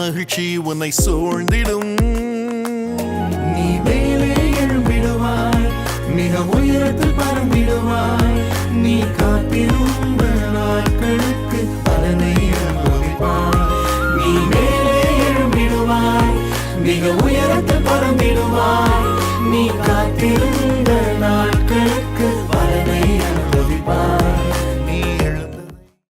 மகிழ்ச்சி உன்னை சூழ்ந்திடும். நீ மேலே எழும்பிடுவாய், மிக உயரத்தில் பறந்திடுவாய். நீ காத்திருந்த நாட்களுக்கு பலனை அனுபவிப்பாய். நீ மேலே எழும்பிடுவாய், மிக உயரத்தில் பறந்திடுவாய். நீ காத்திருந்த